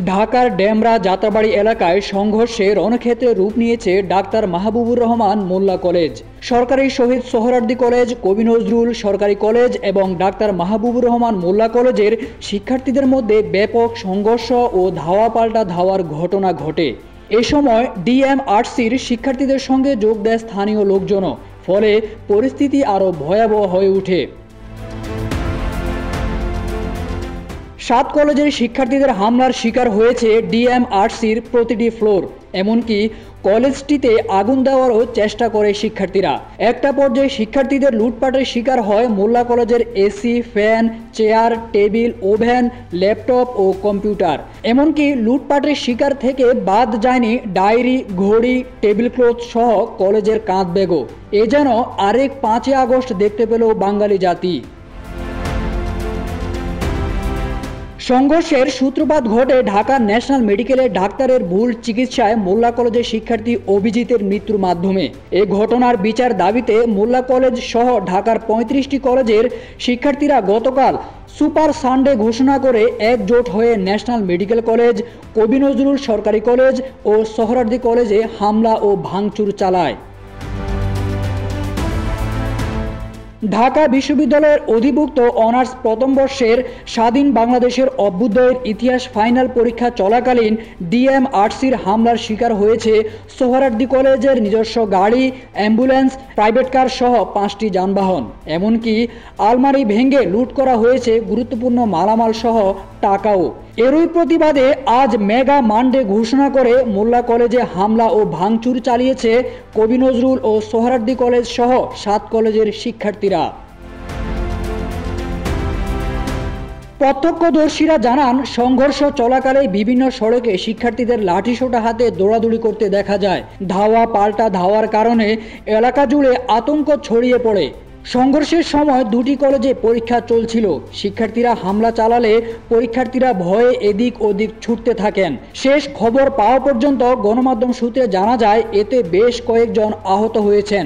ঢাকার ডেমরা যাত্রাবাড়ি এলাকায় সংঘর্ষে রণক্ষেত্রে রূপ নিয়েছে ডাক্তার মাহবুবুর রহমান মোল্লা কলেজ। সরকারি শহীদ সোহরাওয়ার্দী কলেজ, কবি নজরুল সরকারি কলেজ এবং ডাক্তার মাহবুবুর রহমান মোল্লা কলেজের শিক্ষার্থীদের মধ্যে ব্যাপক সংঘর্ষ ও ধাওয়া পাল্টা ধাওয়ার ঘটনা ঘটে। এ সময় ডিএমআরসির শিক্ষার্থীদের সঙ্গে যোগ দেয় স্থানীয় লোকজনও, ফলে পরিস্থিতি আরও ভয়াবহ হয়ে ওঠে। 7 কলেজের শিক্ষার্থীদের হামলার শিকার হয়েছে ডিএমআরসির প্রতিটি ফ্লোর, এমনকি কলেজটিতে আগুন দেওয়ারও চেষ্টা করে শিক্ষার্থীরা। একটা পর্যায়ে শিক্ষার্থীদের লুটপাটের শিকার হয় মোল্লা কলেজের AC, fan, chair, table, oven, laptop ও কম্পিউটার। এমনকি লুটপাটের শিকার থেকে বাদ যায়নি ডায়েরি, ঘড়ি, টেবিল ক্লথ সহ কলেজের কাঁধ ব্যাগও। এ যেন আরেক 5ই আগস্ট দেখতে পেল বাঙালি জাতি। সংঘর্ষের সূত্রপাত ঘটে ঢাকা ন্যাশনাল মেডিকেলে ডাক্তারের ভুল চিকিৎসায় মোল্লা কলেজের শিক্ষার্থী অভিজিতের মৃত্যুর মাধ্যমে। এ ঘটনার বিচার দাবিতে মোল্লা কলেজ সহ ঢাকার 35টি কলেজের শিক্ষার্থীরা গতকাল সুপার সানডে ঘোষণা করে একজোট হয়ে ন্যাশনাল মেডিকেল কলেজ, কবি নজরুল সরকারি কলেজ ও সোহরাওয়ার্দী কলেজে হামলা ও ভাঙচুর চালায়। ঢাকা বিশ্ববিদ্যালয়ের অধিভুক্ত অনার্স প্রথম বর্ষের স্বাধীন বাংলাদেশের অভ্যুদয়ের ইতিহাস ফাইনাল পরীক্ষা চলাকালীন ডিএমআরসির হামলার শিকার হয়েছে সোহরাওয়ার্দী কলেজের নিজস্ব গাড়ি, অ্যাম্বুলেন্স, প্রাইভেট কার সহ 5টি যানবাহন। এমনকি আলমারি ভেঙে লুট করা হয়েছে গুরুত্বপূর্ণ মালামাল সহ টাকাও। এরই প্রতিবাদে আজ মেগা মানডে ঘোষণা করে মোল্লা কলেজে হামলা ও ভাঙচুর চালিয়েছে কবি নজরুল ও সোহরাওয়ার্দী কলেজ সহ 7 কলেজের শিক্ষার্থীরা। প্রত্যক্ষদর্শীরা জানান, সংঘর্ষ চলাকালে বিভিন্ন সড়কে শিক্ষার্থীদের লাঠিসোঁটা হাতে দৌড়াদৌড়ি করতে দেখা যায়। ধাওয়া পাল্টা ধাওয়ার কারণে এলাকা জুড়ে আতঙ্ক ছড়িয়ে পড়ে। সংঘর্ষের সময় 2টি কলেজে পরীক্ষা চলছিল। শিক্ষার্থীরা হামলা চালালে পরীক্ষার্থীরা ভয়ে এদিক ওদিক ছুটতে থাকেন। শেষ খবর পাওয়া পর্যন্ত গণমাধ্যম সূত্রে জানা যায়, এতে বেশ কয়েকজন আহত হয়েছেন।